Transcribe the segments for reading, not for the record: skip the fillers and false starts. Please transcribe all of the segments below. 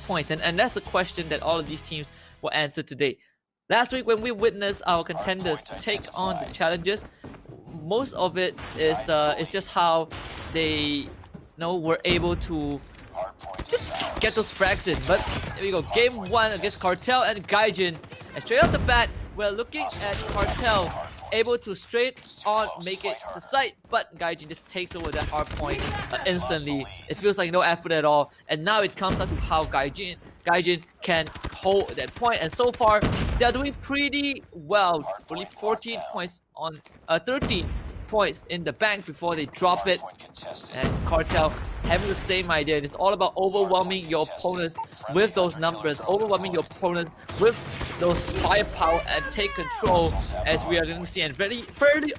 Points, and that's the question that all of these teams will answer today. Last week, when we witnessed our contenders take on the challenges, most of it is just how they were able to just get those frags in. But here we go, game 1 against CARTEL and GAIJIN, and straight off the bat, we're looking at CARTEL able to straight on make it to site, but GAIJIN just takes over that hard point instantly. It feels like no effort at all, and now it comes down to how GAIJIN can hold that point, and so far they are doing pretty well. Only 14 points on 13 points in the bank before they drop it, and CARTEL having the same idea. It's all about overwhelming your opponents with those numbers, overwhelming your opponents with those firepower, and take control, as we are going to see. And fairly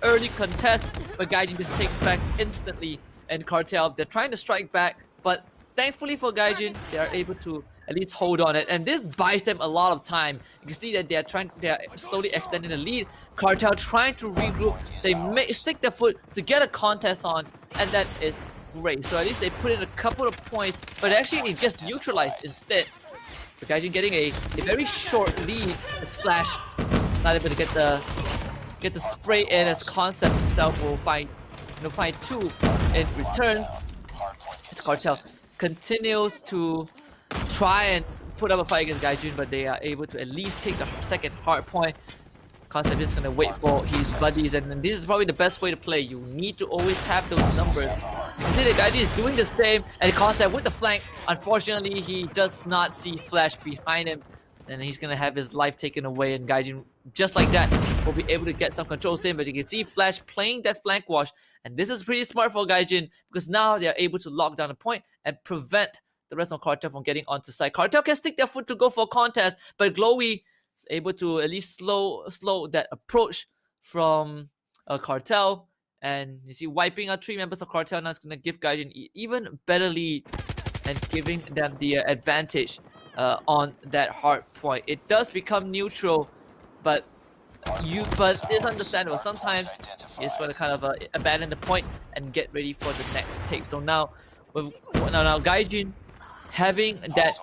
early contest, but GAIJIN just takes back instantly, and CARTEL, they're trying to strike back, but thankfully for GAIJIN, they are able to at least hold on it, and this buys them a lot of time. You can see that they are slowly extending the lead. CARTEL trying to regroup. They stick their foot to get a contest on, and that is great. So at least they put in a couple of points, but actually it gets neutralized instead. The GAIJIN getting a very short lead. As Flash not able to get the spray in, as Concept himself will find 2 in return. As CARTEL continues to try and put up a fight against GAIJIN, but they are able to at least take the second hard point. Concept is gonna wait for his buddies, and this is probably the best way to play. You need to always have those numbers. You can see that GAIJIN is doing the same, and Concept with the flank. Unfortunately, he does not see Flash behind him, and he's gonna have his life taken away, and GAIJIN, just like that, will be able to get some controls in. But you can see Flash playing that flank wash, and this is pretty smart for GAIJIN, because now they are able to lock down a point and prevent the rest of CARTEL from getting onto site. CARTEL can stick their foot to go for a contest, but Glowy is able to at least slow that approach from CARTEL, and you see wiping out 3 members of CARTEL. Now it's gonna give GAIJIN even better lead and giving them the advantage on that hard point. It does become neutral, but it's understandable. Sometimes you just want to kind of abandon the point and get ready for the next take. So now GAIJIN having that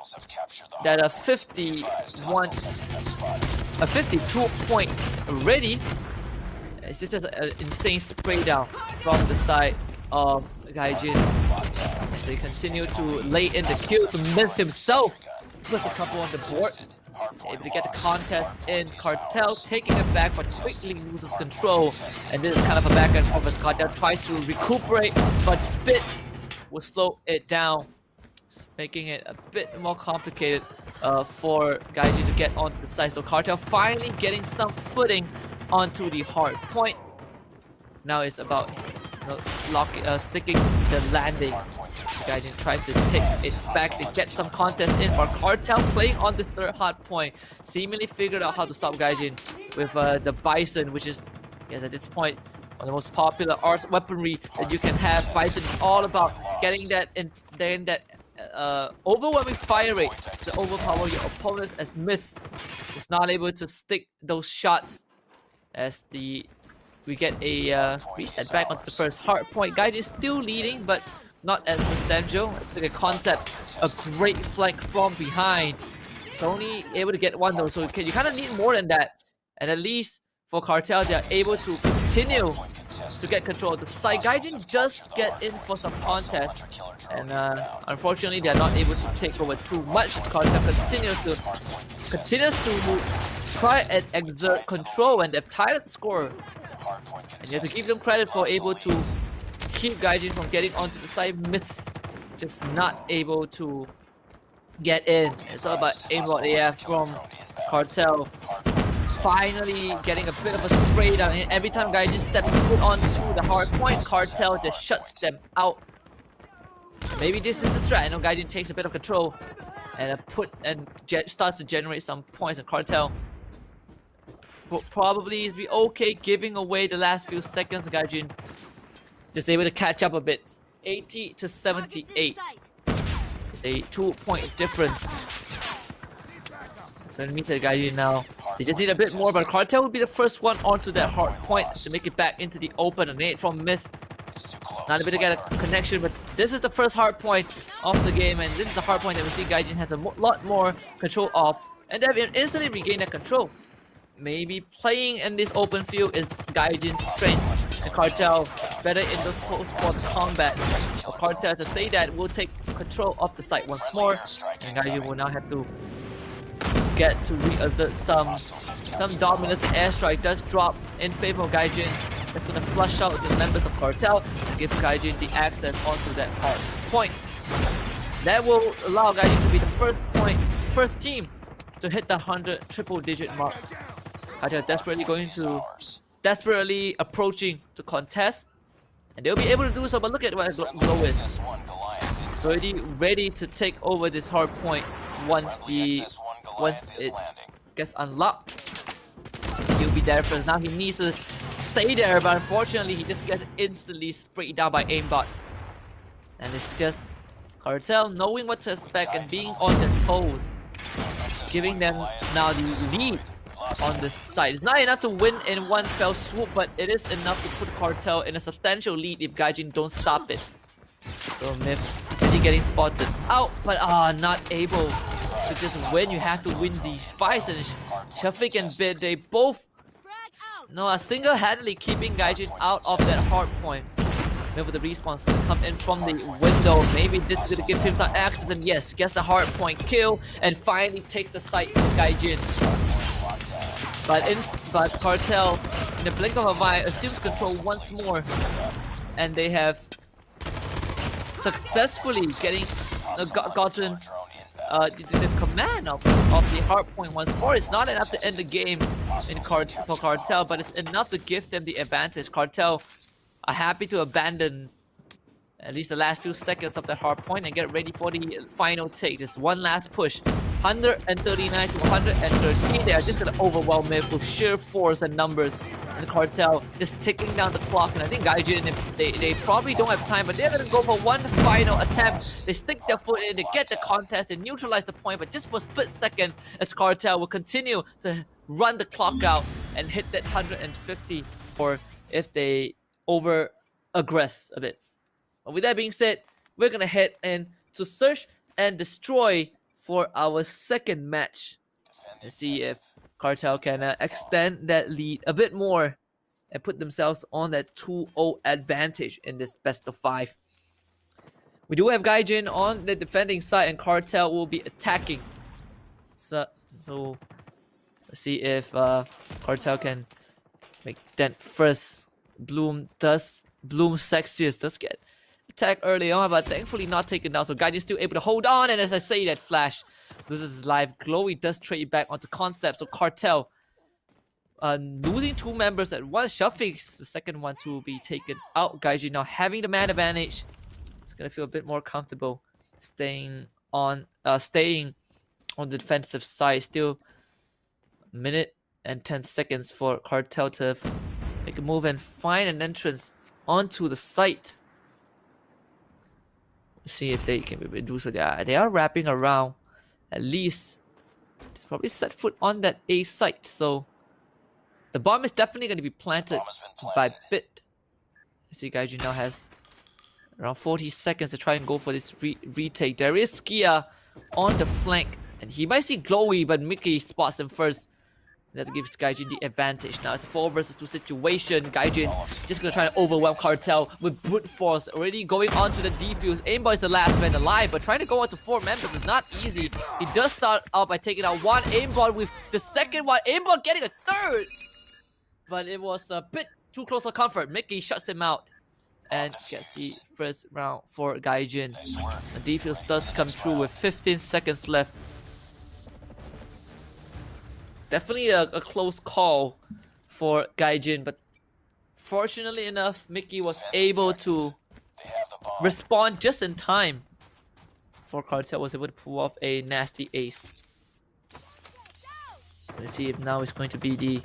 52 point ready. It's just an insane spray down from the side of GAIJIN. They continue to lay in the kills. Myth himself puts a couple on the board, able to get the contest in. CARTEL taking it back, but quickly loses control, and this is kind of a back and forth as CARTEL tries to recuperate, but Bit will slow it down, making it a bit more complicated for GAIJIN to get onto the side. So CARTEL finally getting some footing onto the hard point. Now it's about sticking the landing. GAIJIN tries to take it back to get some contest in, but CARTEL playing on this third hard point, seemingly figured out how to stop GAIJIN with the Bison, which is, yes, at this point, one of the most popular weaponry that you can have. Bison is all about getting that overwhelming fire rate to overpower your opponent, as Myth is not able to stick those shots, as we get a reset back onto the first hard point. GAIJIN is still leading, but not as substantial. I think a Concept, a great flank from behind. It's only able to get 1 though, so you kind of need more than that. And at least for CARTEL, they are able to continue to get control of the site. GAIJIN does get in for some contest, and unfortunately they are not able to take over too much. CARTEL continues to try and exert control, and they've tied the score. And you have to give them credit for able to keep GAIJIN from getting onto the side. Myth just not able to get in. It's all about aimbot AF from CARTEL. Finally getting a bit of a spray down, and every time GAIJIN steps foot onto the hard point, CARTEL just shuts them out. Maybe this is the strat. I know GAIJIN takes a bit of control and starts to generate some points, and CARTEL probably is be okay giving away the last few seconds. GAIJIN just able to catch up a bit. 80 to 78. It's a 2-point difference. So it means that GAIJIN now, they just need a bit more, but CARTEL will be the first one onto that hard point to make it back into the open. A nade from Myth Not able to get a connection, but this is the first hard point of the game, and this is the hard point that we see GAIJIN has a lot more control of, and they've instantly regained that control. Maybe playing in this open field is GAIJIN's strength, and CARTEL better in those close combat. So CARTEL, to say that, will take control of the site once more, and GAIJIN will now have to get to reassert some dominance. The airstrike does drop in favor of GAIJIN. That's going to flush out the members of CARTEL and give GAIJIN the access onto that hard point. That will allow GAIJIN to be the first team to hit the 100 triple-digit mark. CARTEL desperately approaching to contest, and they'll be able to do so. But look at where Glow is. It's already ready to take over this hard point once it gets unlocked. He'll be there first. Now he needs to stay there, but unfortunately he just gets instantly sprayed down by aimbot. And it's just CARTEL knowing what to expect and being on their toes, giving them now the lead on this side. It's not enough to win in one fell swoop, but it is enough to put CARTEL in a substantial lead if GAIJIN don't stop it. So Myth really getting spotted out, but not able to just win. You have to win these fights, and Shafiq and Bid, they both are single-handedly keeping GAIJIN out of that hard point. Remember, the respawn's gonna come in from the window. Maybe this is gonna give him the accident. Yes, gets the hard point kill and finally takes the site from GAIJIN. But CARTEL, in the blink of an eye, assumes control once more, and they have successfully gotten the command of the hard point once more. It's not enough to end the game for CARTEL, but it's enough to give them the advantage. CARTEL are happy to abandon at least the last few seconds of that hard point and get ready for the final take. Just one last push. 139 to 113. They are just gonna overwhelm it with sheer force and numbers. And CARTEL just ticking down the clock. And I think GAIJIN, they probably don't have time, but they're gonna go for one final attempt. They stick their foot in, they get the contest, they neutralize the point, but just for a split second, as CARTEL will continue to run the clock out and hit that 150, or if they over aggress a bit. But with that being said, we're gonna head in to search and destroy for our second match and see if CARTEL can extend that lead a bit more and put themselves on that 2-0 advantage in this best of 5. We do have GAIJIN on the defending side, and CARTEL will be attacking. So let's see if CARTEL can make that first. Bloom Sexiest does get attacked early on, but thankfully not taken down. So GAIJIN still able to hold on, and as I say, that Flash loses his life. Glowy does trade back onto Concept, so CARTEL losing 2 members at once. Shafiq's the second one to be taken out. GAIJIN now having the man advantage. It's gonna feel a bit more comfortable staying on the defensive side. Still a minute and 10 seconds for CARTEL to make a move and find an entrance onto the site. See if they can do so. They are wrapping around. At least it's probably set foot on that A site. So the bomb is definitely going to be planted by Bit. You see, GAIJIN now has around 40 seconds to try and go for this retake. There is Skia on the flank, and he might see Glowy, but Mickey spots him first. That gives GAIJIN the advantage. Now it's a 4 versus 2 situation. GAIJIN just gonna try to overwhelm CARTEL with brute force. Already going on to the defuse. Aimbot is the last man alive, but trying to go on to 4 members is not easy. He does start out by taking out one Aimbot, with the second one. Aimbot getting a third! But it was a bit too close for comfort. Mickey shuts him out and gets the first round for GAIJIN. The defuse does come through with 15 seconds left. Definitely a close call for GAIJIN, but fortunately enough, Mickey was able to respond just in time for CARTEL was able to pull off a nasty ace. Let's see if now it's going to be the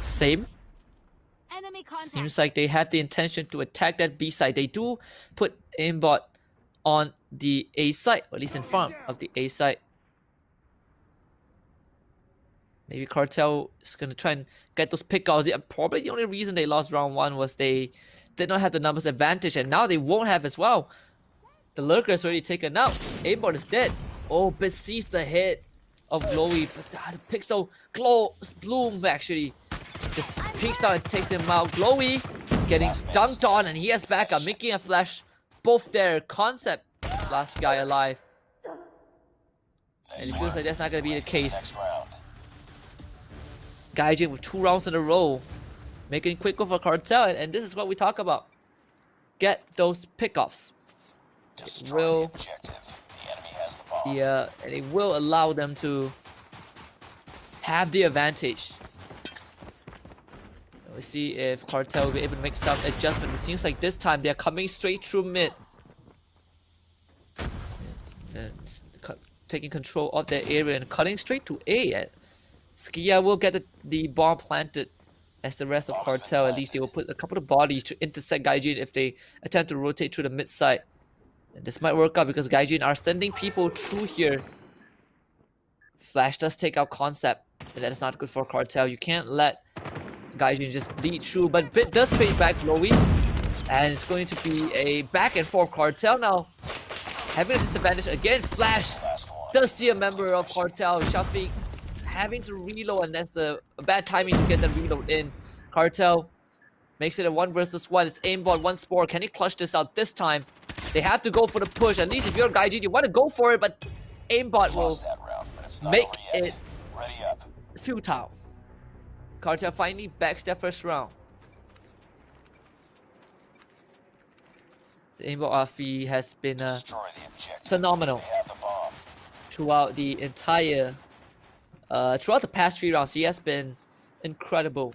same. Seems like they have the intention to attack that B side. They do put aimbot on the A side, or at least in front of the A side. Maybe Cartel is gonna try and get those pickouts. Probably the only reason they lost round 1 was they did not have the numbers advantage, and now they won't have as well. The lurker is already taken out. Aimbot is dead. Oh, but sees the hit of Glowy. But the pixel Bloom actually just peeks out and takes him out. Glowy getting dunked on, and he has backup. Mickey and Flash both there. Concept, last guy alive. And it feels like that's not gonna be the case. GAIJIN with 2 rounds in a row, making it quicker for Cartel, and this is what we talk about. Get those pickoffs. It will, and it will allow them to have the advantage. We'll see if Cartel will be able to make some adjustment. It seems like this time they're coming straight through mid. And taking control of their area and cutting straight to A. Skia will get the bomb planted as the rest of Cartel. At least they will put a couple of bodies to intercept GAIJIN if they attempt to rotate through the mid side. And this might work out because GAIJIN are sending people through here. Flash does take out Concept, and that is not good for Cartel. You can't let GAIJIN just bleed through, but Bit does trade back Glowy, and it's going to be a back and forth. Cartel now having a disadvantage again. Flash does see a member of Cartel. Shafiq having to reload, and that's a bad timing to get the reload in. Cartel makes it a 1 versus 1. It's aimbot, 1 spore. Can he clutch this out this time? They have to go for the push. At least if you're GAIJIN, you want to go for it, but aimbot will make it futile. Cartel finally backs their first round. The aimbot RF has been phenomenal throughout the entire throughout the past 3 rounds. He has been incredible.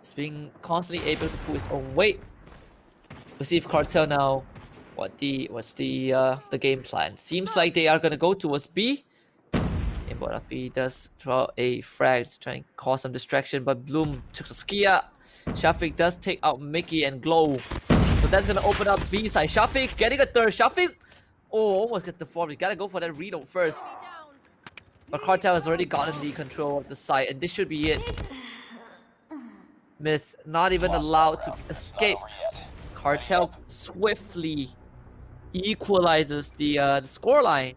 He's being constantly able to pull his own weight. We'll see if Cartel now what's the game plan. Seems like they are gonna go towards B. Aimbot RF does throw a frag to try and cause some distraction, but Bloom took a Skia. Shafiq does take out Mickey and Glow. So that's gonna open up B side. Shafiq getting a third. Shafiq, oh, almost get the 4. We gotta go for that reload first. But Cartel has already gotten the control of the site, and this should be it. Myth not even allowed to escape. Cartel swiftly equalizes the scoreline.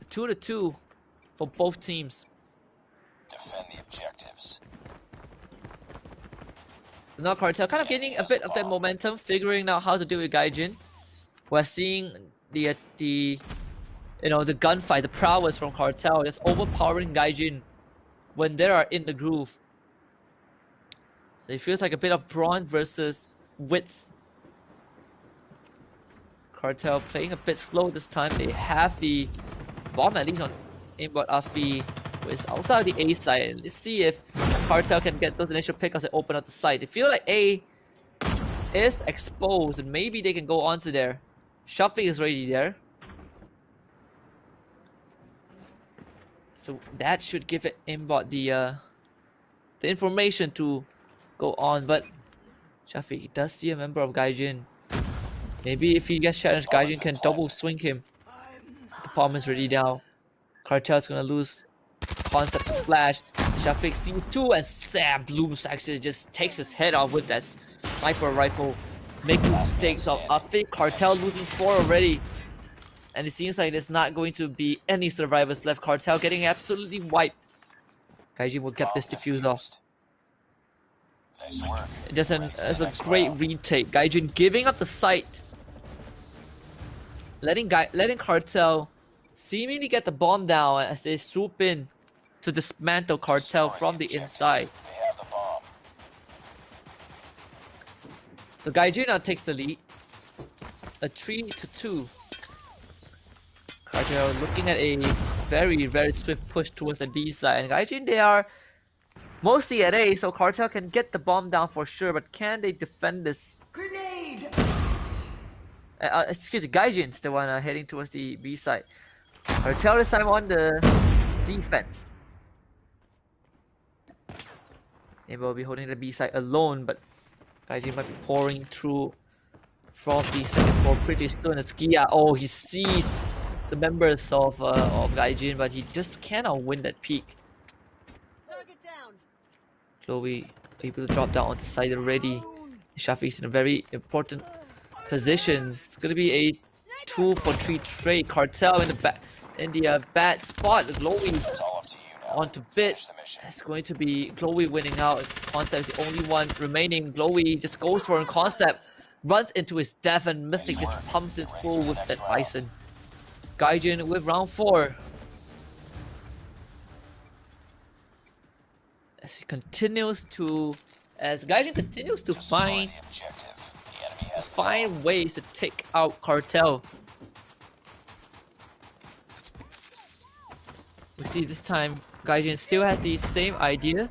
2-2 for both teams. Defend the objectives. So now Cartel kind of gaining a bit of that momentum, figuring out how to deal with GAIJIN. We're seeing the gunfight, the prowess from Cartel that's overpowering GAIJIN when they are in the groove. So it feels like a bit of brawn versus wits. Cartel playing a bit slow this time. They have the bomb at least on aimbot RF, who is outside the A side. Let's see if Cartel can get those initial pickups and open up the site. They feel like A is exposed, and maybe they can go onto there. Shafiq is already there. So that should give it aimbot the information to go on, but Shafiq does see a member of GAIJIN. Maybe if he gets challenged, GAIJIN can double swing him. The bomb is already down. Cartel's gonna lose Concept to Flash. Shafiq sees 2, and Sam Blooms actually just takes his head off with that sniper rifle. Making mistakes of Afiq. Cartel losing 4 already. And it seems like there's not going to be any survivors left. Cartel getting absolutely wiped. GAIJIN will get this defused off. Nice work. It's a great retake. GAIJIN giving up the site. Letting Cartel seemingly get the bomb down as they swoop in to dismantle Cartel from the inside. They have the bomb. So GAIJIN now takes the lead. A 3-2. Cartel looking at a very, very swift push towards the B side. And GAIJIN, they are mostly at A, so Cartel can get the bomb down for sure, but can they defend this? Grenade! Excuse me, GAIJIN's the one heading towards the B side. Cartel this time on the defense. They will be holding the B side alone, but GAIJIN might be pouring through from the second floor pretty soon. And Skia, he sees the members of GAIJIN, but he just cannot win that peak. Chloe able to drop down on the side already. Shafi's in a very important position. It's gonna be a 2 for 3 trade. Cartel in the bad spot. Chloe It's all up to you now. onto bit. Finish the mission. It's going to be Chloe winning out. Concept is the only one remaining. Chloe just goes for a Concept, runs into his death, and Mythic just pumps it full with that Bison. GAIJIN with round 4. As GAIJIN continues to Destroy the objective. The enemy has the bomb. find ways to take out Cartel. We see this time GAIJIN still has the same idea.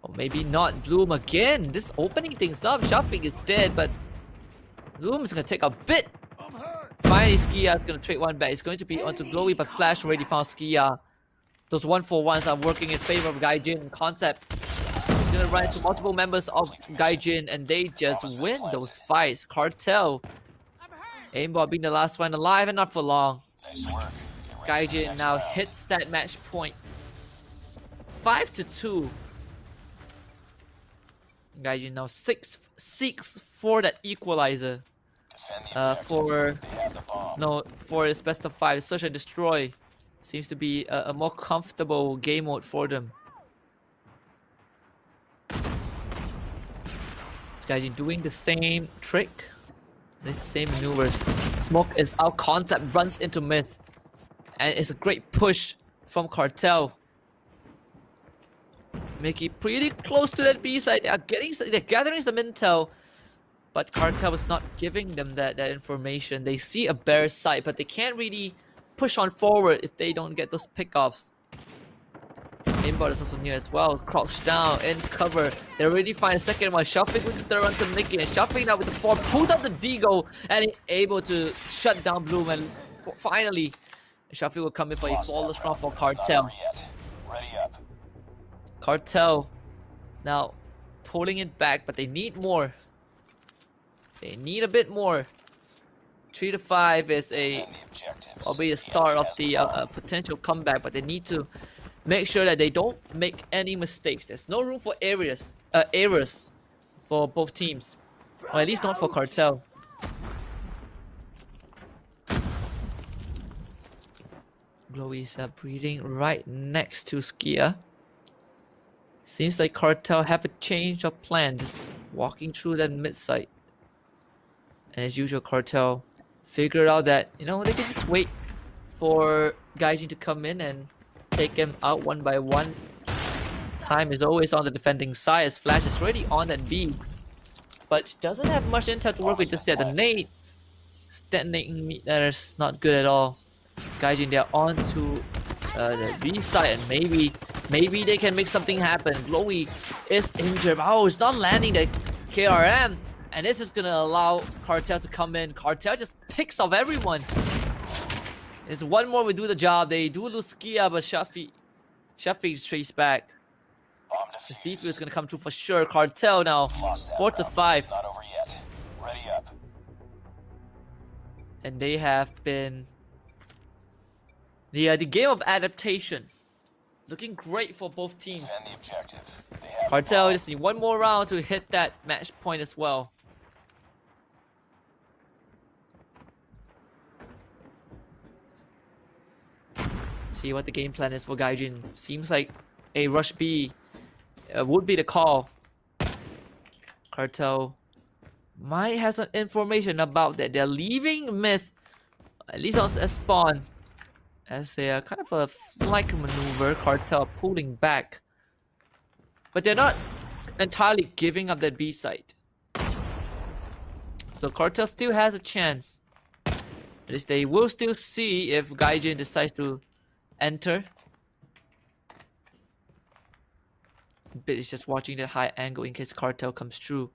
Or maybe not. Bloom again. This opening things up. Shafiq is dead, but Bloom is gonna take a bit. Finally, Skia is gonna trade one back. It's going to be onto Glowy, but Flash already found Skia. Those 1-for-1s are working in favor of GAIJIN. Concept is gonna run into multiple members of GAIJIN, and they just win those fights. Cartel, Aimbot being the last one alive, and not for long. Nice work. Get ready for the GAIJIN next now round. hits that match point. 5-2. GAIJIN now seeks for that equalizer. Defend the objective. For They have the bomb. no, for his best of 5, search and destroy seems to be a more comfortable game mode for them. This guy's doing the same trick. And it's the same maneuvers. Smoke is out. Concept runs into Myth. And it's a great push from Cartel. Make it pretty close to that B side. They're gathering some intel. But Cartel is not giving them that information. They see a bear site, but they can't really push on forward if they don't get those pickoffs. Aimbot is also near as well. Crouch down in cover. They already find a second one. Shafiq with the third one to Mickey. And Shafiq now with the 4. Pulled out the Deagle and able to shut down Bloom. And finally, Shafiq will come in for a Lost that flawless round for but it's not Cartel. over yet. Ready up. Cartel now pulling it back, but they need more. They need a bit more. 3-5 is Defend the objectives. probably the The start enemy of has the bomb. potential comeback, but they need to make sure that they don't make any mistakes. There's no room for errors for both teams, or at least not for Cartel. Glowy is breathing right next to Skia. Seems like Cartel have a change of plan, just walking through that mid site. And as usual, Cartel figured out that, you know, they can just wait for GAIJIN to come in and take him out one by one. Time is always on the defending side as Flash is already on that B. But doesn't have much intel to work with just yet. The nade detonating me, that is not good at all. GAIJIN, they're on to the B side, and maybe they can make something happen. Glowy is injured. Oh, it's not landing the KRM. And this is gonna allow Cartel to come in. Cartel just picks off everyone. There's one more will do the job. They do lose Skia, but Shafi trace back. Bomb The defused. defuse is gonna come through for sure. Cartel now Lost that 4-5. round. It's not over yet. Ready up. And they have been the game of adaptation. Looking great for both teams. Defend the objective. They have the Cartel bomb. just need one more round to hit that match point as well. See what the game plan is for GAIJIN. Seems like a rush B would be the call. Cartel might have some information about that. They're leaving Myth, at least on a spawn, as a kind of a flank maneuver. Cartel pulling back, but they're not entirely giving up that B site. So Cartel still has a chance. At least they will still see if GAIJIN decides to enter. Bit is just watching the high angle in case Cartel comes through.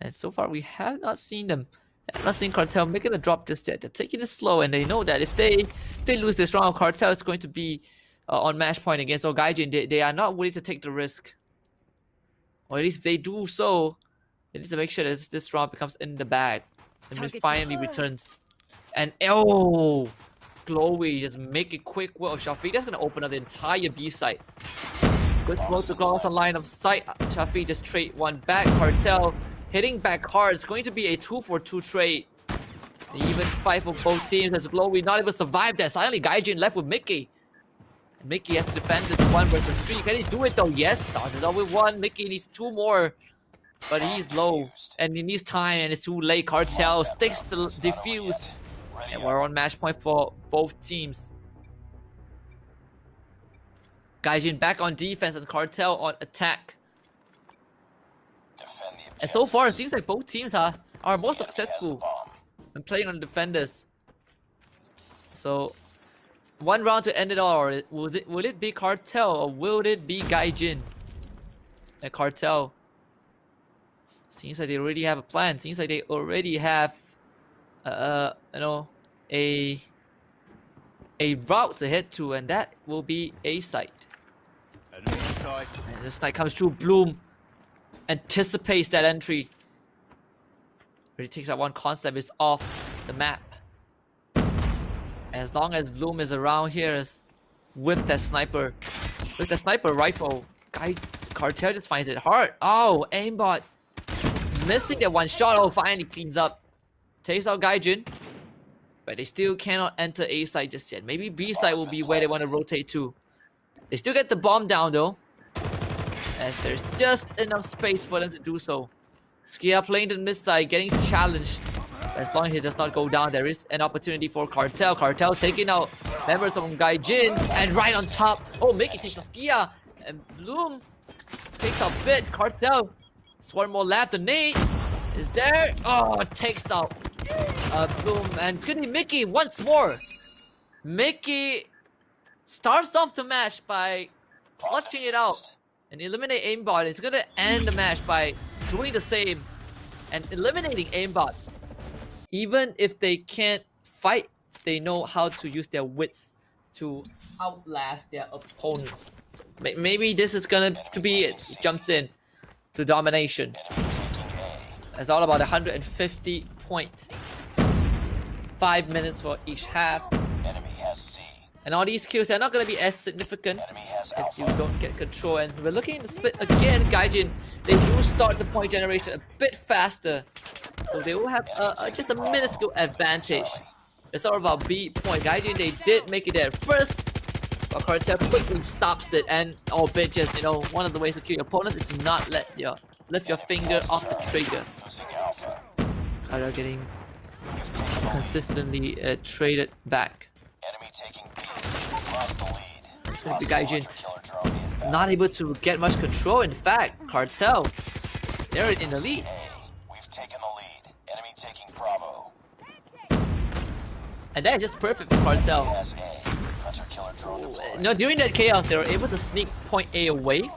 And so far we have not seen them. Have not seen Cartel making a drop just yet. They're taking it slow, and they know that if they lose this round, Cartel is going to be on match point again. So GAIJIN, they are not willing to take the risk. Or at least if they do so, they need to make sure that this round becomes in the bag. And Myth finally returns. And oh, Glowy just make a quick work of Shafiq. That's gonna open up the entire B site. Good smoke to cross on line of sight. Shafi just trade one back. Cartel hitting back hard. It's going to be a 2-for-2 trade. They even fight for both teams as Glowy not able to survive that. Suddenly GAIJIN left with Mickey. And Mickey has to defend this 1 versus 3. Can he do it though? Yes, started off with 1. Mickey needs 2 more. But he's low. And he needs time and it's too late. Cartel sticks the defuse. And we're on match point for both teams. GAIJIN back on defense and Cartel on attack. And so far it seems like both teams are more successful when playing on defenders. So 1 round to end it all. Or will it be Cartel or will it be GAIJIN? And Cartel seems like they already have a plan. Seems like they already have you know, a route to head to, and that will be A site. And this snipe comes through. Bloom anticipates that entry. Really takes out 1 concept, is off the map. As long as Bloom is around here with that sniper rifle, Cartel just finds it hard. Oh, aimbot just missing that 1 shot. Oh, finally cleans up. Takes out GAIJIN, but they still cannot enter A site just yet. Maybe B site will be where they want to rotate to. They still get the bomb down though, as there's just enough space for them to do so. Skia playing the mid side, getting challenged. As long as he does not go down, there is an opportunity for Cartel. Cartel taking out members of GAIJIN, and right on top. Oh, Mickey takes out Skia, and Bloom takes out Bit. Cartel, just 1 more left. The nade is there. Oh, it takes out Bloom, and it's gonna be Mickey once more. Mickey starts off the match by clutching it out and eliminate aimbot. It's gonna end the match by doing the same and eliminating aimbot. Even if they can't fight, they know how to use their wits to outlast their opponents. So maybe this is gonna be it. He jumps in to domination. It's all about 150 points. 5 minutes for each half. And all these kills are not going to be as significant if you don't get control. And we're looking at the split again. GAIJIN, they do start the point generation a bit faster, so they will have just a minuscule advantage. It's all about B point. GAIJIN, they did make it there first, but Cartel quickly stops it. And all bitches, you know, one of the ways to kill your opponent is to not lift your finger off the trigger. Cartel getting consistently traded back. It's going to be GAIJIN not able to get much control. In fact, Cartel, they're in the lead. We've taken the lead. Enemy taking Bravo. And that is just perfect for Cartel. No, during that chaos, they were able to sneak point A away.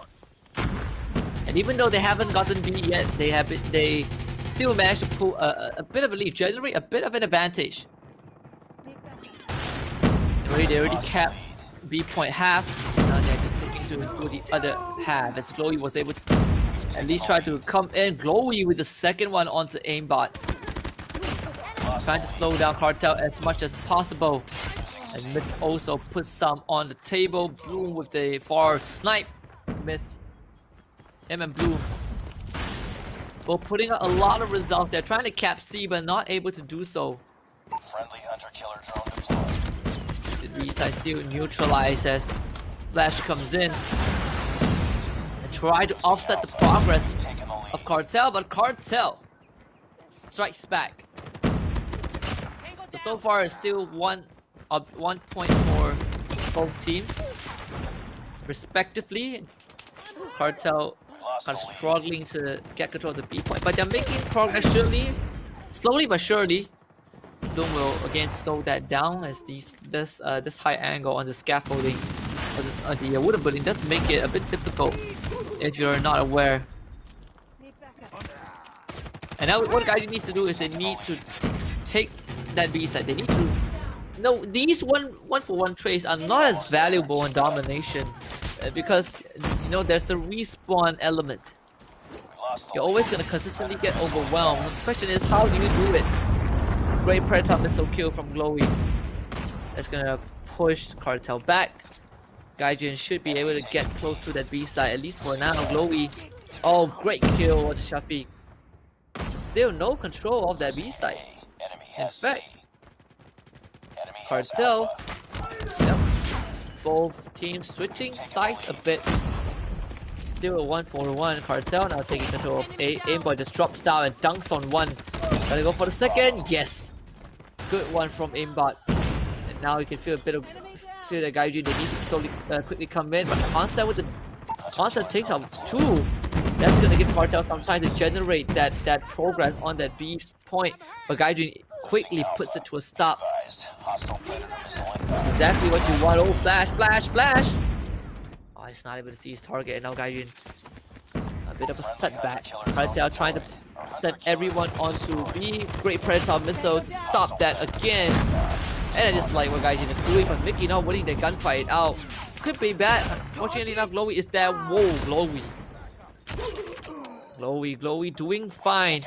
And even though they haven't gotten B yet, they still managed to pull a bit of a lead, generate a bit of an advantage. They already capped B point half. Now they're just looking to do the other half, as Glowy was able to at least try to come in. Glowy with the second one onto aimbot, trying to slow down Cartel as much as possible. And Myth also puts some on the table. Bloom with the far snipe. Myth, him and Bloom both putting out a lot of results. They're trying to cap C, but not able to do so. Friendly hunter-killer drone deployed. The B side still neutralized as Flash comes in and try to offset the progress of Cartel, but Cartel strikes back. So far it's still 1 point for both teams respectively. Cartel kind of struggling to get control of the B point, but they're making progress slowly but surely. Bloom will again slow that down, as this high angle on the scaffolding on the wooden building does make it a bit difficult if you're not aware. And now what GAIJIN needs to do is they need to take that B side. They need to... No, these one for one trades are not as valuable in domination because, you know, there's the respawn element. You're always going to consistently get overwhelmed. The question is, how do you do it? Great Predator missile kill from Glowy. That's gonna push Cartel back. GAIJIN should be able to get close to that B side, at least for now. Glowy. Oh, great kill with Shafiq. Still no control of that B side. Enemy In has fact, C. Enemy has CARTEL. Alpha. Yep. Both teams switching sides a bit. Still a 1-for-1. CARTEL now taking control of A. Aimbot just drops down and dunks on one. Gotta go for the second. Yes. Good one from Aimbot. And now you can feel a bit of that GAIJIN. They need to totally quickly come in, but Concept takes out two. That's gonna give CARTEL some time to generate that progress on that B point. But GAIJIN quickly puts it to a stop. Exactly what you want. Oh, flash, flash, flash! Oh, he's not able to see his target, and now GAIJIN a bit of a setback. CARTEL trying to send everyone onto B. Great Predator missile to stop that again. And I just like what GAIJIN is doing, but Mickey not winning the gunfight out. Could be bad. Unfortunately, now Glowy is there. Whoa, Glowy. Glowy doing fine.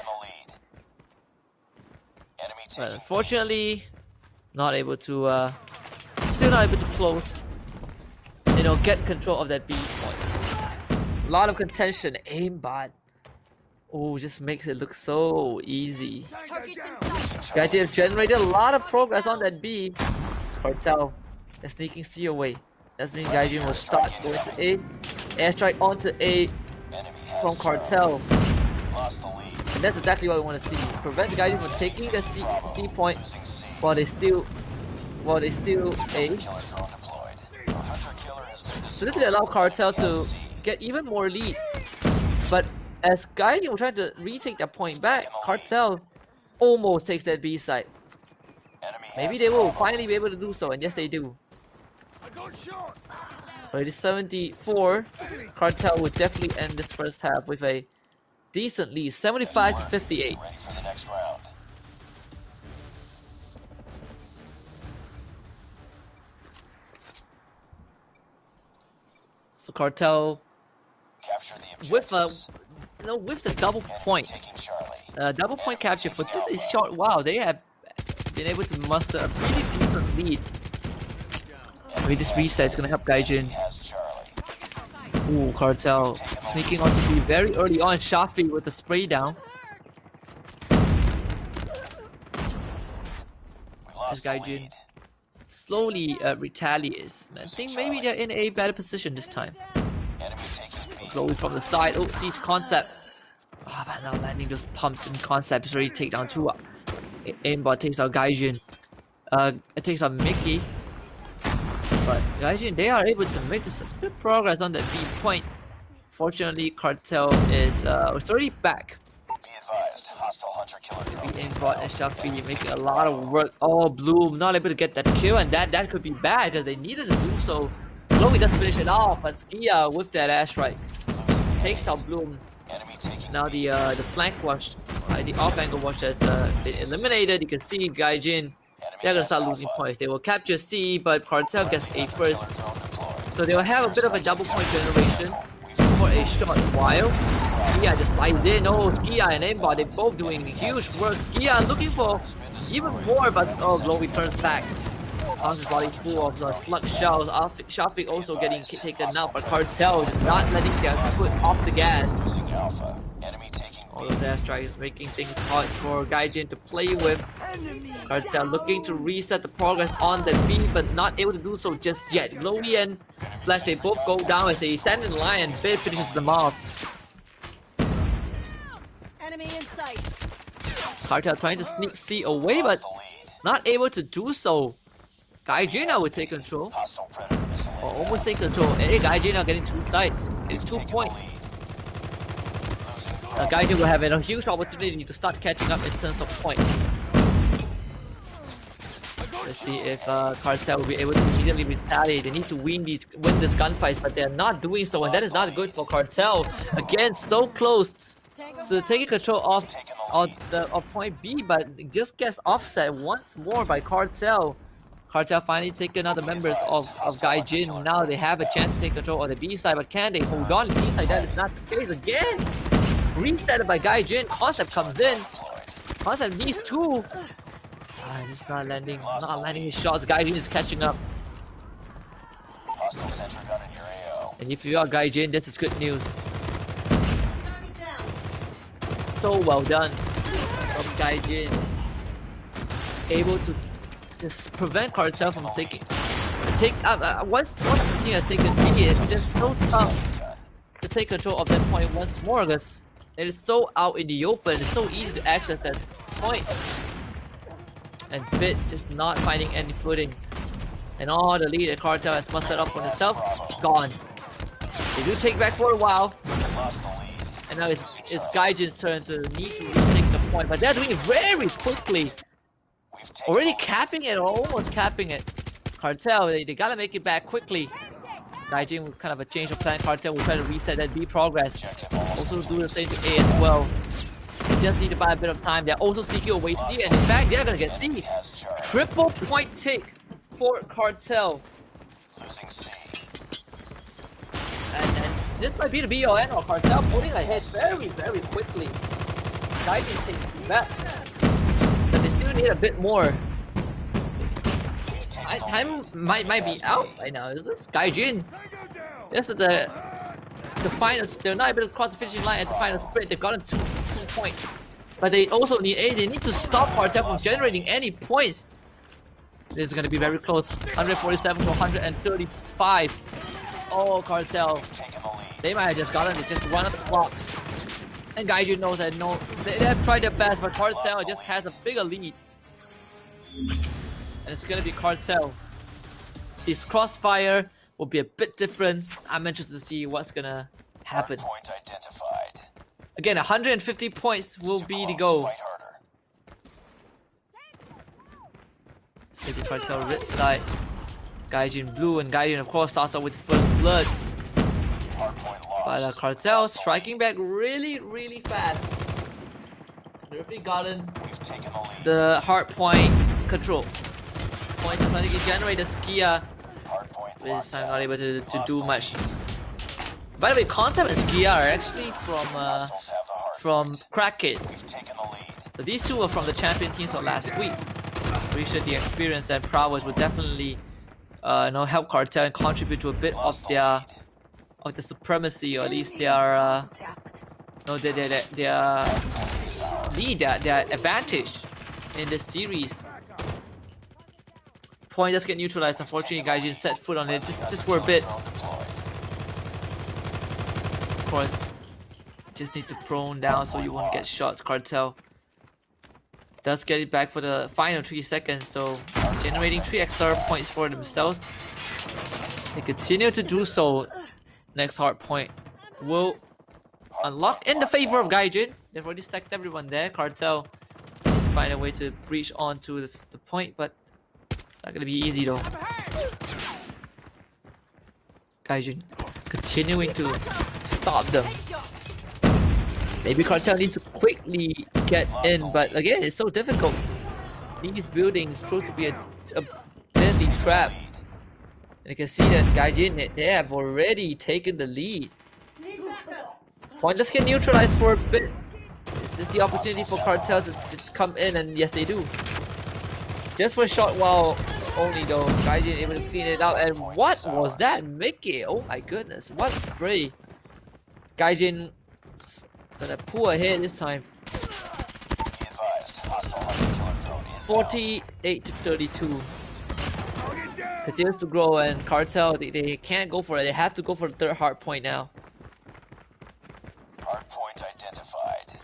But unfortunately, not able to, still not able to close. You know, get control of that B point. A lot of contention. Aimbot. Oh, just makes it look so easy. GAIJIN have generated a lot of progress on that B. It's CARTEL. They're sneaking C away. That means GAIJIN will start going to A. Airstrike onto A from CARTEL. And that's exactly what we want to see. Prevent GAIJIN from taking the C point while they still A. So this will allow CARTEL to get even more lead. But as GAIJIN will try to retake that point back, CARTEL almost takes that B side. Maybe they will finally be able to do so, and yes they do. But it is 74. CARTEL will definitely end this first half with a decent lead, 75-58. Ready for the next round. So CARTEL Capture the with objectives. with the double point, Taking Charlie. double point capture for just a short while, they have been able to muster a pretty decent lead. Maybe this reset is gonna help GAIJIN. Has Charlie. Ooh, CARTEL sneaking onto B very early on. Shafi with the spray down. We As lost the GAIJIN lead. slowly retaliates. I think maybe they're in a better position this time. Enemy taking B. Glowy from the side. Oh, sees Concept. Ah, but now landing those pumps in Concept is ready to take down two. Aimbot takes out GAIJIN. It takes out Mickey. But GAIJIN, they are able to make some good progress on that B point. Fortunately, CARTEL is already back. Be advised, hostile hunter-killer drone. Aimbot and Shafi making a lot of work. Oh, Bloom not able to get that kill, and that could be bad because they needed to do so. Glowy does finish it off, but Skia with that airstrike takes out Bloom. Enemy taking Now the flank watch, the off angle watch has been eliminated. You can see GAIJIN, they're gonna start losing points. They will capture C, but CARTEL gets A first. So they will have a bit of a double point generation for a short while. Skia just slides in. Oh, Skia and Aimbot, they're both doing huge work. Skia looking for even more, but oh, Glowy turns back. His body full of slug shells. Shafiq also getting taken out, but CARTEL just not letting their foot off the gas. Losing Alpha. Enemy taking All of their strikes making things hard for GAIJIN to play with. CARTEL looking to reset the progress on the B, but not able to do so just yet. Glowy and Flash, they both go down as they stand in line, and Bid finishes them off. Enemy in sight. CARTEL trying to sneak C away, but the lead. not able to do so. GAIJIN now will take control, Hostile predator missile. or almost take control. Hey, GAIJIN now getting 2 sides, getting 2 points. GAIJIN will have a huge opportunity to start catching up in terms of points. Let's see if CARTEL will be able to immediately retaliate. They need to win this gunfight, but they're not doing so, and that is not good for CARTEL. Again, so close to taking control of point B, but it just gets offset once more by CARTEL. CARTEL finally taking out the members of GAIJIN. Now they have a chance to take control of the B side, but can they hold on? It seems like that is not the case again. Reset by GAIJIN. Concept comes in. Concept needs 2. Just not landing his shots. GAIJIN is catching up. Hostile sentry And if you are GAIJIN, this is good news. Target down. So well done from GAIJIN. Able to just prevent CARTEL from taking once the team has taken B, it's just so tough to take control of that point once more because it is so out in the open. It's so easy to access that point. And Bit just not finding any footing. And all the lead that CARTEL has mustered up for himself, gone. They do take back for a while. And now it's GAIJIN's turn to need to retake the point. But they're doing it very quickly. Already capping it, or almost capping it. CARTEL, they gotta make it back quickly. GAIJIN with kind of a change of plan. CARTEL will try to reset that B progress. Also do the same to A as well. They just need to buy a bit of time. They're also sneaking away C, and in fact, they're gonna get C. Triple point take for CARTEL. And this might be the be all end all. CARTEL pulling ahead very, very quickly. GAIJIN takes it back. But they still need a bit more. Time might be out right now. Is this GAIJIN? Yes, the finals. They're not able to cross the finishing line at the final sprint. They've gotten two points, but they also need A. They need to stop CARTEL from generating any points. This is going to be very close. 147 to 135. Oh, CARTEL. They might have just gotten it. Just run up the clock. And GAIJIN knows that no, they have tried their best, but CARTEL just has a bigger lead. And it's gonna be CARTEL. This crossfire will be a bit different. I'm interested to see what's gonna happen. Again, 150 points will be the goal. Maybe CARTEL red side. GAIJIN blue, and GAIJIN of course starts out with the first blood. But CARTEL striking back really, really fast. They've gotten the hard point control. Points are starting to generate. The Skia this time not able to do much. By the way, Concept and Skia are actually from Crack Kids. So these two were from the champion teams of last week. Pretty sure the experience and prowess would definitely help CARTEL and contribute to a bit of the supremacy, or at least their lead, their advantage in this series. Point just get neutralized. Unfortunately, GAIJIN set foot on it just for a bit. Of course, just need to prone down so you won't get shot. CARTEL does get it back for the final 3 seconds, so generating 3 extra points for themselves. They continue to do so. Next hard point will unlock in the favor of GAIJIN. They've already stacked everyone there. CARTEL needs to find a way to breach onto the point, but it's not gonna be easy though. GAIJIN continuing to stop them. Maybe CARTEL needs to quickly get in, but again, it's so difficult. These buildings prove to be a deadly trap. And you can see that GAIJIN, they have already taken the lead. Point just get neutralized for a bit. This is the opportunity for CARTEL to come in, and yes, they do. Just for a short while only though. GAIJIN able to clean it out. And what was that, Mickey? Oh my goodness, what a spray. GAIJIN gonna pull ahead this time. 48 to 32. Continues to grow, and CARTEL, they can't go for it. They have to go for the third hard point now. Hard point identified.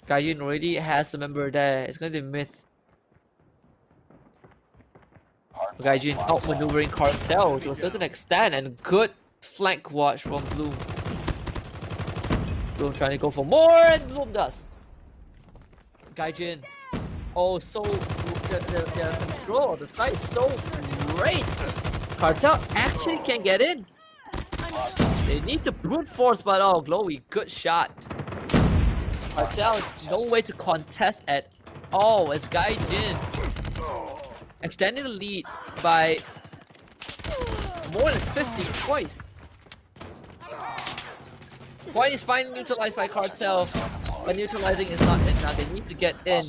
GAIJIN already has a member there. It's going to be Myth. GAIJIN outmaneuvering CARTEL to a certain extent, and good flank watch from Bloom. Bloom trying to go for more, and Bloom does. GAIJIN, oh, so the control of the site is so great. CARTEL actually can get in. They need to brute force, but oh, Glowy, good shot. CARTEL, no way to contest at all. It's GAIJIN extending the lead by more than 50 points. Point is finally neutralized by CARTEL, but neutralizing is not enough. They need to get in,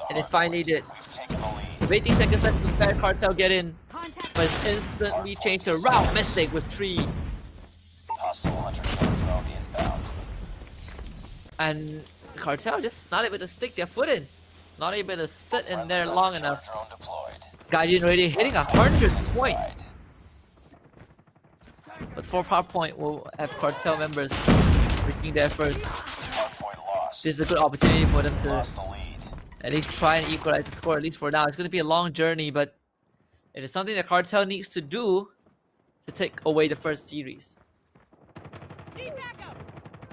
and they finally did. 18 seconds left to spare. CARTEL get in, but it's instantly changed to route. Mistake with 3. And Cartel just not able to stick their foot in. Not able to sit in there long enough. Drone deployed. GAIJIN already hitting 100 points. But 4th hardpoint will have Cartel members reaching there first. Hardpoint lost. This is a good opportunity for them to Lost the lead. at least try and equalize the score, at least for now. It's going to be a long journey, but it is something that Cartel needs to do to take away the first series.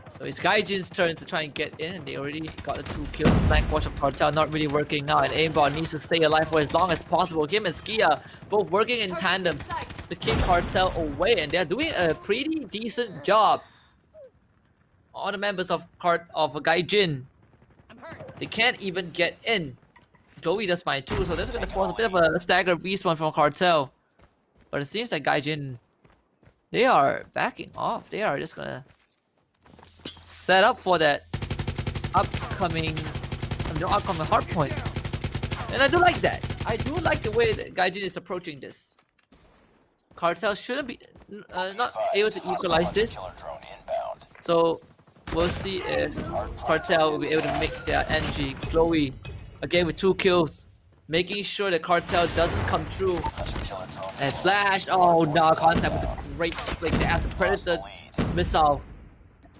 So it's GAIJIN's turn to try and get in, and they already got a 2 kills. Flank push of Cartel not really working now, and Aimbot needs to stay alive for as long as possible. Him and Skia both working in tandem to keep Cartel away, and they're doing a pretty decent job. All the members of GAIJIN, they can't even get in. Joey does fine too, so that's gonna force a bit of a staggered respawn from Cartel. But it seems like GAIJIN, they are backing off. They are just gonna set up for that upcoming hardpoint. And I do like that. I do like the way that GAIJIN is approaching this. Cartel shouldn't be not able to equalize this. Killer drone inbound. So we'll see if Cartel will be able to make their entry. Chloe again with 2 kills, making sure that Cartel doesn't come through. Killer drone And Flash, oh no, contact with a great flick. They have the Predator missile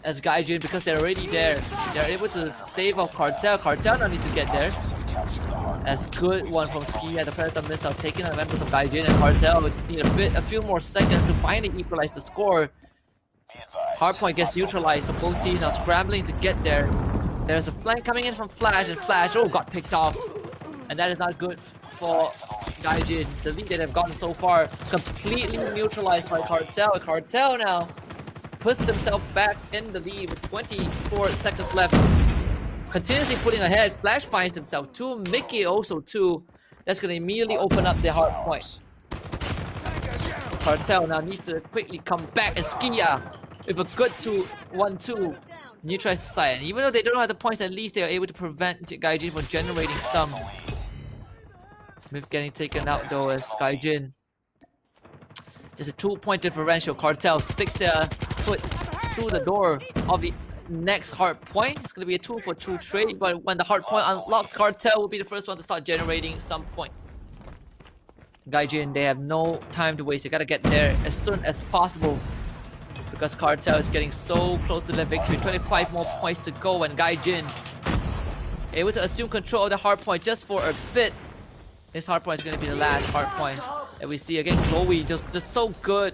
as GAIJIN because they're already there. They're able to stave off Cartel. Cartel now needs to get there. As good one from Ski at the Predator missile taking the members of GAIJIN, and Cartel would just need a few more seconds to finally equalize the score. Hardpoint gets neutralized, so both teams are scrambling to get there. There's a flank coming in from Flash, and Flash, oh, got picked off. And that is not good for GAIJIN. The lead that they've gotten so far completely neutralized by Cartel. Cartel now puts themselves back in the lead with 24 seconds left. Continuously putting ahead. Flash finds himself 2. Mickey also 2. That's going to immediately open up their hard point. Cartel now needs to quickly come back, and Skia with a good 1-2 neutralize the side. And even though they don't have the points, at least they are able to prevent GAIJIN from generating some. Myth getting taken out though as GAIJIN. There's a 2-point differential. Cartel sticks their foot through the door of the next hard point. It's going to be a 2-for-2 trade, but when the hard point unlocks, Cartel will be the first one to start generating some points. GAIJIN, they have no time to waste. They gotta get there as soon as possible because Cartel is getting so close to their victory. 25 more points to go, and GAIJIN able to assume control of the hard point just for a bit. This hard point is going to be the last hard point that we see. Again, Chloe just so good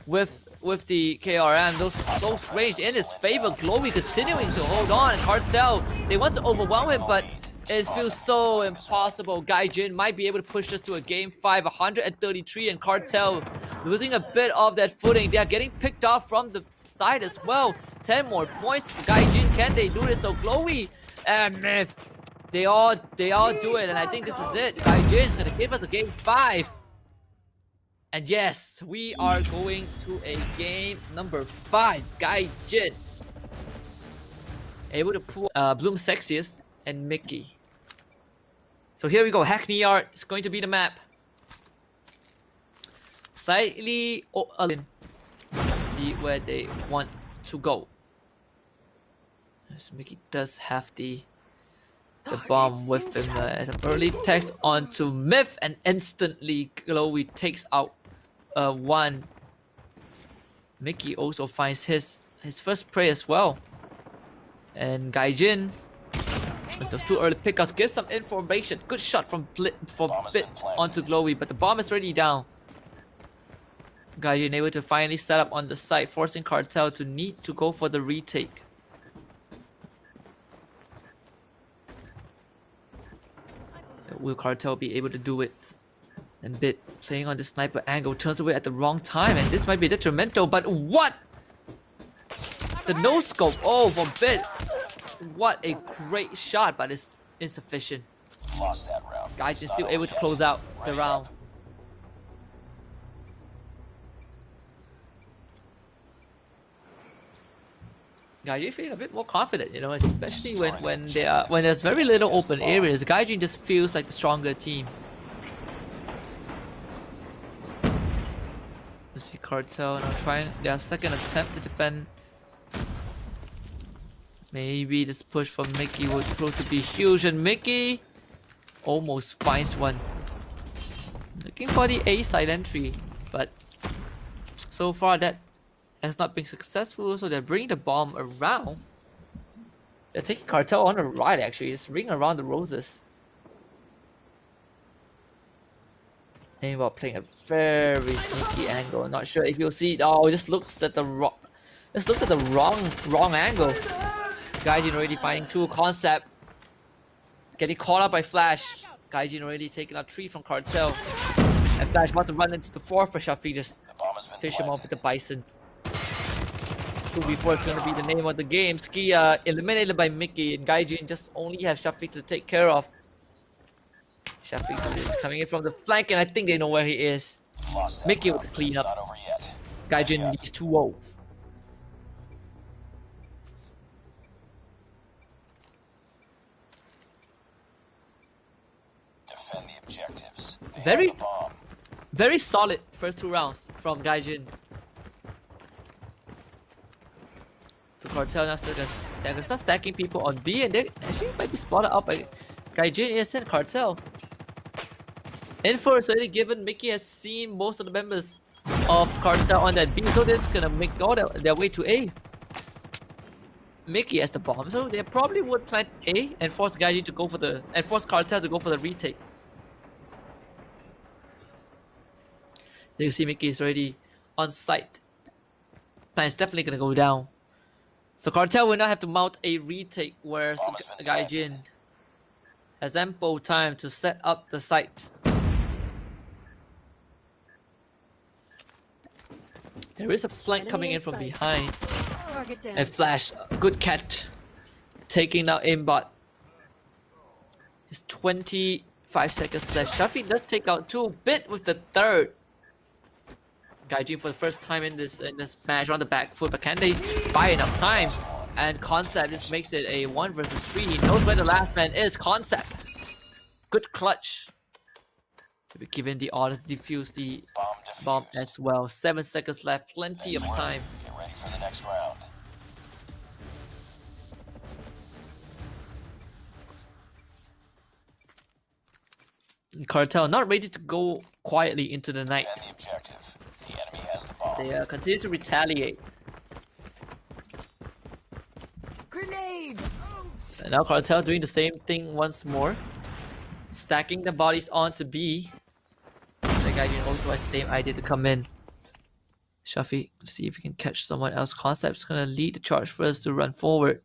with the KRM. Those range in his favor. Chloe continuing to hold on. Cartel, they want to overwhelm him, but it feels so impossible. GAIJIN might be able to push us to a game 5, 133, and Cartel losing a bit of that footing. They are getting picked off from the side as well. 10 more points for GAIJIN. Can they do this? So Chloe and Myth, they all do it, and I think this is it. GAIJIN is gonna give us a game 5. And yes, we are going to a game number 5. GAIJIN able to pull Bloom Sexiest and Mickey. So here we go. Hackney Yard is going to be the map. Slightly see where they want to go. As Mickey does have the bomb with him. As an early text onto Myth, and instantly Chloe takes out one. Mickey also finds his first prey as well. And GAIJIN with those 2 early pickups gives some information. Good shot from Bit onto Chloe, but the bomb is already down. GAIJIN able to finally set up on the site, forcing Cartel to need to go for the retake. Will Cartel be able to do it? And Bit playing on the sniper angle turns away at the wrong time, and this might be detrimental, but what? The no scope, oh, for Bit. What a great shot, but it's insufficient. Lost that round. GAIJIN still able to close out the round. GAIJIN feeling a bit more confident, you know, especially when there's very little open areas. GAIJIN just feels like the stronger team. You see Cartel now trying their second attempt to defend Maybe this push from Mickey would prove to be huge, and Mickey almost finds one. Looking for the A side entry, but so far that has not been successful, so they're bringing the bomb around. They're taking Cartel on the right actually, just ring around the roses. Aimbot playing a very sneaky angle. Not sure if you'll see it. Oh, it just looks at the wrong. Just looks at the wrong angle. GAIJIN already finding two. Concept getting caught up by Flash. GAIJIN already taking out 3 from Cartel. And Flash about to run into the 4th, but Shafi just fish him off with the Bison. 2v4 is going to be the name of the game. Ski eliminated by Mickey, and GAIJIN just only have Shafi to take care of. Shafi is coming in from the flank, and I think they know where he is. Mickey with the cleanup. GAIJIN leads 2-0. Defend the objectives. Very solid first 2 rounds from GAIJIN. So Cartel now they're gonna start stacking people on B, and they actually might be spotted out by GAIJIN. Yes, and Cartel. Info is already given. Mickey has seen most of the members of Cartel on that B, so they're just gonna make all their way to A. Mickey has the bomb, so they probably would plant A and force GAIJIN to go for the force Cartel to go for the retake. You can see Mickey is already on site. Plan is definitely gonna go down. So Cartel will not have to mount a retake, whereas GAIJIN has ample time to set up the site. There is a flank coming in from behind. And Flash, good catch. Taking out aimbot. Just 25 seconds left. Shafi does take out 2. Bit with the 3rd. GAIJIN for the first time in this match on the back foot, but can they buy enough time? And Concept just makes it a 1 versus 3. He knows where the last man is. Concept. Good clutch. To be given the order to defuse the bomb as well. 7 seconds left. Plenty of time. Get ready for the next round. Cartel not ready to go quietly into the night. Defend the objective. The enemy has the bomb. They continue to retaliate. Grenade! And now Cartel doing the same thing once more. Stacking the bodies onto B. The guy also has the same idea to come in. Shafi, let's see if we can catch someone else. Concept's gonna lead the charge first to run forward.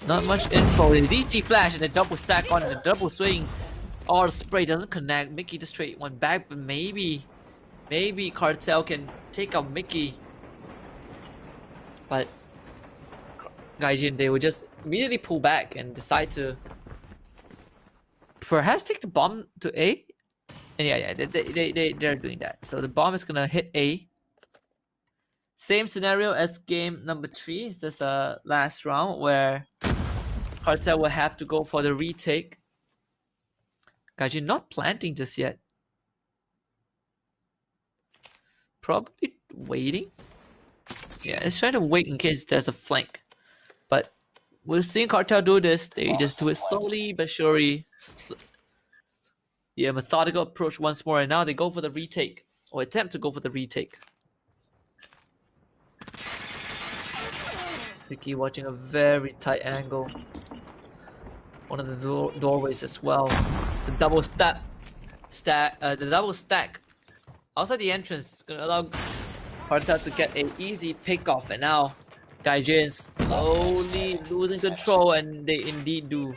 Not much info. The DG flash and the double stack on the double swing. Or the spray doesn't connect. Mickey just straight one back, but maybe Cartel can take out Mickey. But GAIJIN, they would just immediately pull back and decide to perhaps take the bomb to A. And yeah, they're doing that. So the bomb is gonna hit A. Same scenario as game number 3. It's this last round where Cartel will have to go for the retake. GAIJIN not planting just yet. Probably waiting. Yeah, let's try to wait in case there's a flank. But we're seeing Cartel do this. They just do it slowly but surely. Yeah, methodical approach once more, and now they go for the retake, or attempt to go for the retake. Vicky watching a very tight angle. One of the doorways as well. The double stack. The double stack outside the entrance is gonna allow Cartel to get an easy pick off, and now GAIJIN slowly losing control, and they indeed do.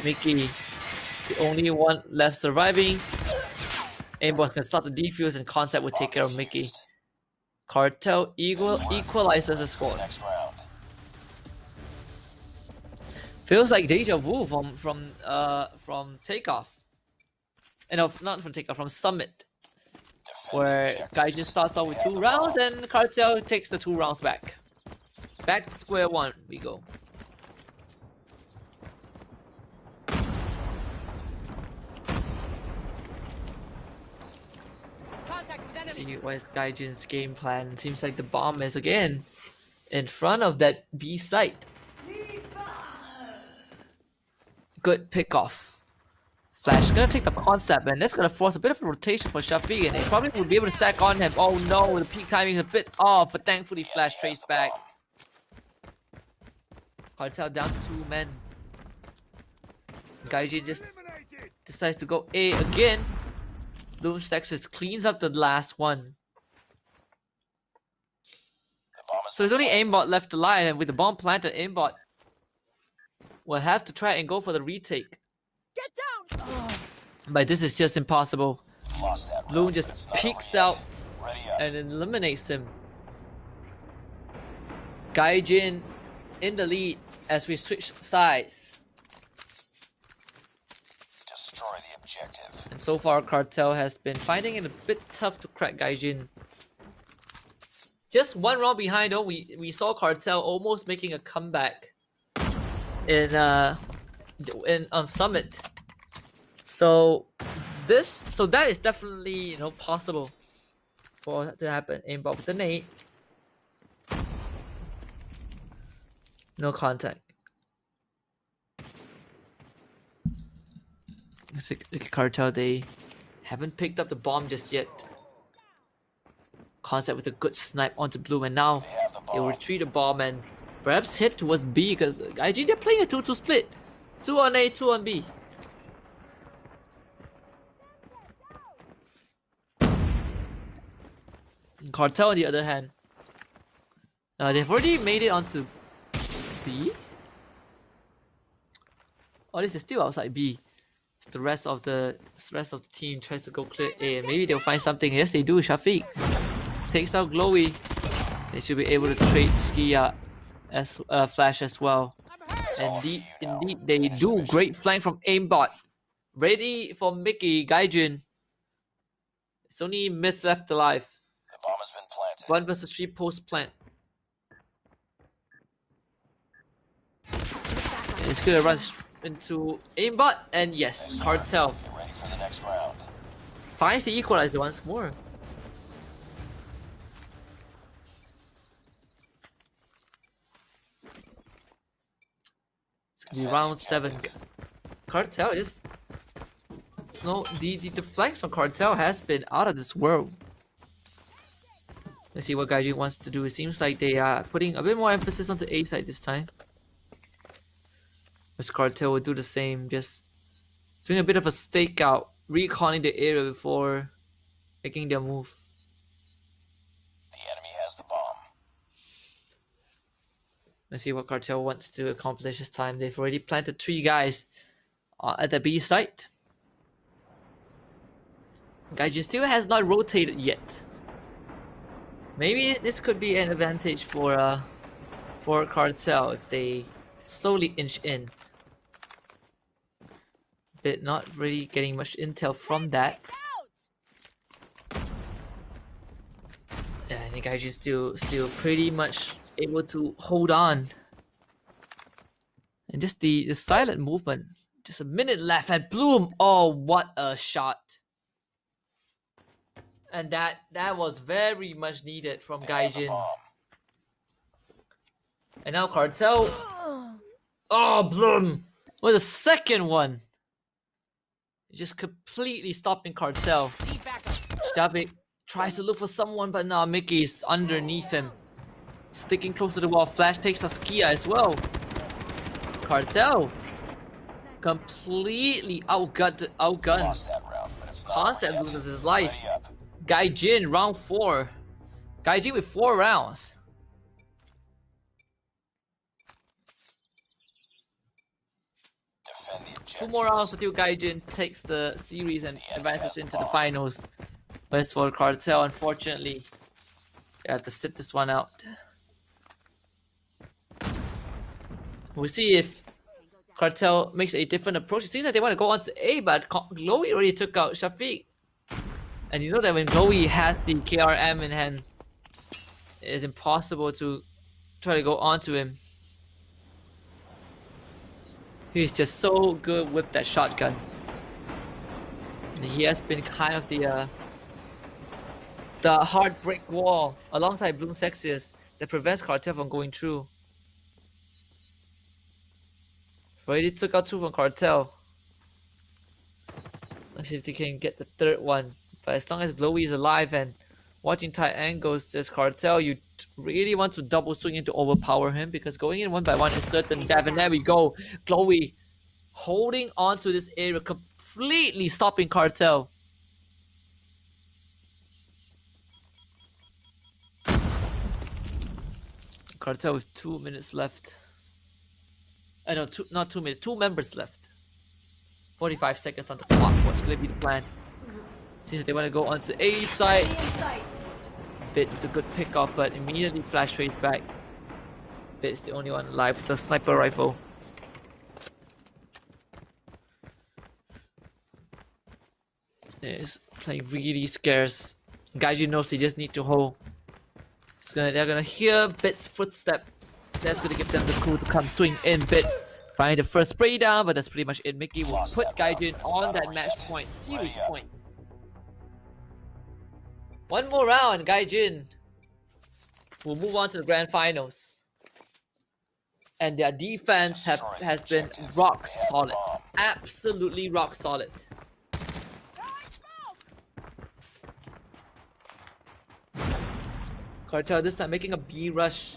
Mickey, the only one left surviving. Aimbot can start the defuse, and Concept will take care of Mickey. Cartel equalizes the score. Feels like deja vu from Takeoff. And not from Takeoff, from Summit. Where GAIJIN starts out with 2 rounds and Cartel takes the 2 rounds back. Back to square one we go. See what is GAIJIN's game plan. Seems like the bomb is again in front of that B site. Good pickoff. Flash gonna take the concept, and that's gonna force a bit of a rotation for Shafiq, and they probably will be able to stack on him. Oh no, the peak timing is a bit off, but thankfully Flash traced back. Cartel down to 2 men. GAIJIN just decides to go A again. Bloom Texas cleans up the last one. So there's only aimbot left alive, and with the bomb planted, aimbot will have to try and go for the retake. Get down! But this is just impossible. Bloom just peeks out and eliminates him. GAIJIN in the lead as we switch sides. Destroy the objective. And so far, Cartel has been finding it a bit tough to crack GAIJIN. Just 1 round behind though, we saw Cartel almost making a comeback on Summit. So that is definitely possible for that to happen. Aimbot with the nade. No contact. Looks like Cartel, they haven't picked up the bomb just yet. Concept with a good snipe onto Bloom, and now they will retreat the bomb and perhaps head towards B, because GAIJIN, they're playing a 2-2 split. 2 on A, 2 on B. Cartel on the other hand, they've already made it onto B. Oh, this is still outside B. The rest of the team tries to go clear A, and maybe they'll find something. Yes, they do. Shafiq takes out Glowy. They should be able to trade Skia as Flash as well. And indeed, they do. Great flank from aimbot. Ready for Mickey. GAIJIN. It's only Myth left alive. The bomb has been planted. 1 versus 3 post plant. And it's gonna run into aimbot, and yes, Cartel Get ready for the next round. finds the equalizer once more. It's gonna be round 7. Cartel just the flanks on Cartel has been out of this world. Let's see what GAIJIN wants to do. It seems like they are putting a bit more emphasis onto A side this time. As Cartel will do the same, just doing a bit of a stakeout, reconning the area before making their move. The enemy has the bomb. Let's see what Cartel wants to accomplish this time. They've already planted 3 guys at the B site. GAIJIN still has not rotated yet. Maybe this could be an advantage for Cartel if they slowly inch in. But not really getting much intel from that. Yeah, I think GAIJIN still pretty much able to hold on. And just the silent movement. Just a minute left at Bloom. Oh, what a shot. And that was very much needed from GAIJIN. And now Cartel. Oh, Bloom with the second one. Just completely stopping Cartel. Stabik tries to look for someone, but now Mickey's underneath him. Sticking close to the wall. Flash takes a Skia as well. Cartel completely outgunned. Concept loses his life. GAIJIN round 4. GAIJIN with 4 rounds. Two more rounds until GAIJIN takes the series and advances into the finals. But as for Cartel, unfortunately, they have to sit this one out. We'll see if Cartel makes a different approach. It seems like they want to go on to A, but Glowy already took out Shafiq. And you know that when Glowy has the KRM in hand, it is impossible to try to go onto him. He's just so good with that shotgun. And he has been kind of the hard brick wall alongside Bloom Sexius that prevents Cartel from going through. Already took out 2 from Cartel. Let's see if they can get the 3rd one. But as long as Glowy is alive and watching tight angles, this Cartel, you really want to double swing in to overpower him, because going in 1 by 1 is certain death. And there we go. Glowy holding on to this area, completely stopping Cartel. Cartel with 2 minutes left. No, not 2 minutes, 2 members left. 45 seconds on the clock. What's gonna be the plan? Seems they want to go onto A side. Bit with a good pick off, but immediately flash trace back. Bit's the only one alive with the sniper rifle. It's playing really scarce. GAIJIN knows they just need to hold. They're gonna hear Bit's footstep. That's gonna give them the clue to come swing in. Bit find the first spray down, but that's pretty much it. Mickey will put GAIJIN on that match point, series point. 1 more round, GAIJIN will move on to the grand finals. And their defense has been rock solid. Absolutely rock solid. Cartel this time making a B rush.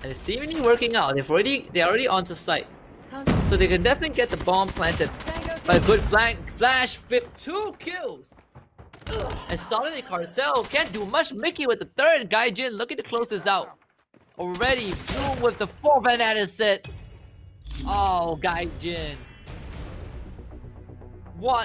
And it's seemingly working out. They're already onto site. So they can definitely get the bomb planted. By a good flash, 2 kills. And solidly Cartel can't do much. Mickey with the 3rd. GAIJIN looking to close this out. Already Bloom with the 4th and that is it. Oh, GAIJIN. What